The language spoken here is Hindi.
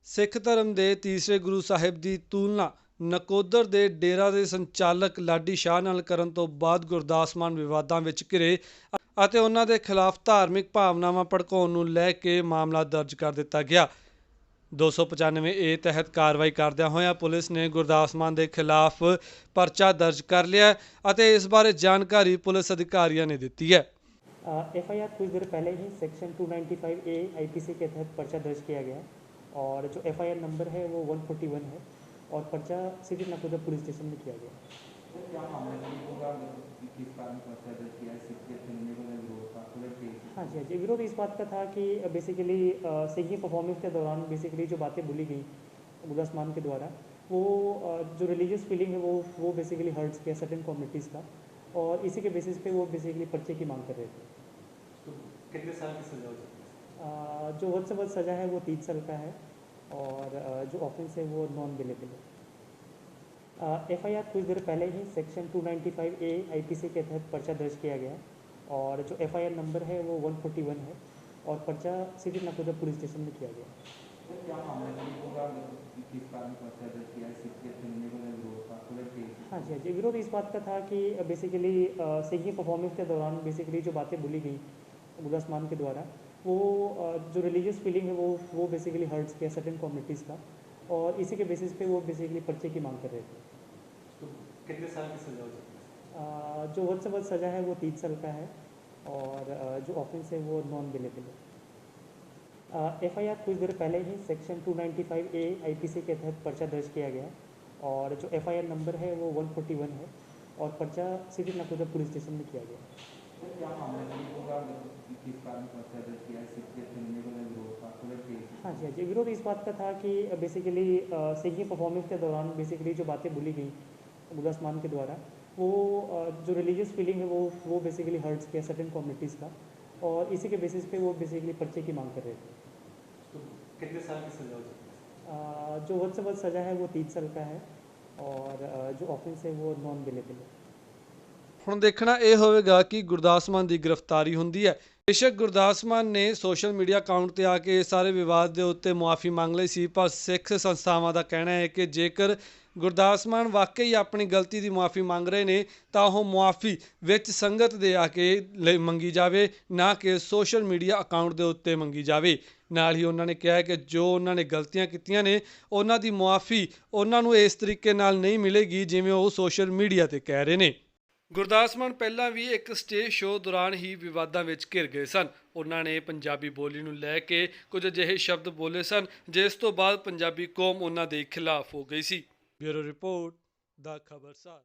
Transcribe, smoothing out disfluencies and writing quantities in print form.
ਸਿੱਖ ਧਰਮ ਦੇ ਤੀਸਰੇ ਗੁਰੂ ਸਾਹਿਬ ਦੀ ਤੁਲਨਾ ਨਕੋਦਰ ਦੇ ਡੇਰਾ ਦੇ ਸੰਚਾਲਕ ਲਾਡੀ ਸ਼ਾਹ ਨਾਲ ਕਰਨ ਤੋਂ ਬਾਅਦ ਗੁਰਦਾਸ ਮਾਨ ਵਿਵਾਦਾਂ ਵਿੱਚ ਘਿਰੇ ਅਤੇ ਉਹਨਾਂ ਦੇ ਖਿਲਾਫ ਧਾਰਮਿਕ ਭਾਵਨਾਵਾਂ ਭੜਕਾਉਣ ਨੂੰ ਲੈ ਕੇ ਮਾਮਲਾ ਦਰਜ ਕਰ ਦਿੱਤਾ ਗਿਆ। 295 ਏ ਤਹਿਤ कार्रवाई करदਿਆਂ ਹੋਇਆਂ पुलिस ने गुरदास मान के खिलाफ परचा दर्ज कर लिया ਅਤੇ इस बारे जानकारी पुलिस अधिकारियों ने दी है। FIR कुछ देर पहले ही सेक्शन 295 ए IPC के तहत पर्चा दर्ज किया गया और जो FIR नंबर है वो 141 है और पर्चा सिटी नकोदर पुलिस स्टेशन में किया गया। हाँ जी, हाँ जी, विरोध इस बात का था कि बेसिकली सिंगिंग परफॉर्मेंस के दौरान बेसिकली जो बातें बोली गई गुरदास मान के द्वारा वो जो रिलीजियस फीलिंग है वो बेसिकली हर्ट्स किया सर्टेन कम्युनिटीज़ का और इसी के बेसिस पे वो बेसिकली पर्चे की मांग कर रहे थे। तो कितने साल की सजा हो सकती है? जो वध से वध सज़ा है वो 3 साल का है और जो ऑफेंस है वो नॉन बिलेबल है। FIR कुछ देर पहले ही सेक्शन 295 ए IPC के तहत पर्चा दर्ज किया गया और जो FIR नंबर है वो 141 है और पर्चा सिटी नकोदर पुलिस स्टेशन में किया गया। हाँ जी, हाँ जी, विरोध इस बात का था कि बेसिकली सिंगिंग परफॉर्मेंस के दौरान बेसिकली जो बातें बोली गई गुरदास मान के द्वारा वो जो रिलीजियस फीलिंग है वो बेसिकली हर्ट्स किया सर्टेन कम्युनिटीज़ का और इसी के बेसिस पे वो बेसिकली पर्चे की मांग कर रहे थे। तो कितने साल की सजा हो सकती है? जो वध से वध सज़ा है वो 3 साल का है और जो ऑफेंस है वो नॉन बिलेबल है। FIR कुछ देर पहले ही सेक्शन 295 ए IPC के तहत पर्चा दर्ज किया गया और जो FIR नंबर है वो 141 है और पर्चा सिटी नकोदर पुलिस स्टेशन में किया गया। हाँ जी, हाँ जी, विरोध इस बात का था कि बेसिकली सिंगिंग परफॉर्मेंस के दौरान बेसिकली जो बातें बोली गई गुरदास मान के द्वारा वो जो रिलीजियस फीलिंग है वो बेसिकली हर्ट्स किया सर्टेन कम्युनिटीज़ का और इसी के बेसिस पे वो बेसिकली पर्चे की मांग कर रहे थे। तो कितने साल की सजा हो सकती है? जो वध से वध सज़ा है वो 3 साल का है और जो ऑफेंस है वो नॉन बिलेबल है। ਹੁਣ ਦੇਖਣਾ ਇਹ ਹੋਵੇਗਾ ਕਿ ਗੁਰਦਾਸ ਮਾਨ ਦੀ ਗ੍ਰਿਫਤਾਰੀ ਹੁੰਦੀ ਹੈ। ਬੇਸ਼ੱਕ ਗੁਰਦਾਸ ਮਾਨ ਨੇ ਸੋਸ਼ਲ ਮੀਡੀਆ ਅਕਾਊਂਟ ਤੇ ਆ ਕੇ ਇਸ ਸਾਰੇ ਵਿਵਾਦ ਦੇ ਉੱਤੇ ਮੁਆਫੀ ਮੰਗ ਲਈ ਸੀ, ਪਰ ਸਿੱਖ ਸੰਸਥਾਵਾਂ ਦਾ ਕਹਿਣਾ ਹੈ ਕਿ ਜੇਕਰ ਗੁਰਦਾਸ ਮਾਨ ਵਾਕਈ ਆਪਣੀ ਗਲਤੀ ਦੀ ਮੁਆਫੀ ਮੰਗ ਰਹੇ ਨੇ ਤਾਂ ਉਹ ਮੁਆਫੀ ਵਿੱਚ ਸੰਗਤ ਦੇ ਆ ਕੇ ਮੰਗੀ ਜਾਵੇ, ਨਾ ਕਿ ਸੋਸ਼ਲ ਮੀਡੀਆ ਅਕਾਊਂਟ ਦੇ ਉੱਤੇ ਮੰਗੀ ਜਾਵੇ। ਨਾਲ ਹੀ ਉਹਨਾਂ ਨੇ ਕਿਹਾ ਕਿ ਜੋ ਉਹਨਾਂ ਨੇ ਗਲਤੀਆਂ ਕੀਤੀਆਂ ਨੇ ਉਹਨਾਂ ਦੀ ਮੁਆਫੀ ਉਹਨਾਂ ਨੂੰ ਇਸ ਤਰੀਕੇ ਨਾਲ ਨਹੀਂ ਮਿਲੇਗੀ ਜਿਵੇਂ ਉਹ ਸੋਸ਼ਲ ਮੀਡੀਆ ਤੇ ਕਹਿ ਰਹੇ ਨੇ। ਗੁਰਦਾਸ ਮਾਨ ਪਹਿਲਾਂ ਵੀ ਇੱਕ ਸਟੇਜ ਸ਼ੋਅ ਦੌਰਾਨ ਹੀ ਵਿਵਾਦਾਂ ਵਿੱਚ ਘਿਰ ਗਏ ਸਨ। ਉਹਨਾਂ ਨੇ ਪੰਜਾਬੀ ਬੋਲੀ ਨੂੰ ਲੈ ਕੇ ਕੁਝ ਅਜਿਹੇ ਸ਼ਬਦ ਬੋਲੇ ਸਨ ਜਿਸ ਤੋਂ ਬਾਅਦ ਪੰਜਾਬੀ ਕੌਮ ਉਹਨਾਂ ਦੇ ਖਿਲਾਫ ਹੋ ਗਈ ਸੀ। ਬਿਊਰੋ ਰਿਪੋਰਟ ਦਾ ਖਬਰਸਾਰ।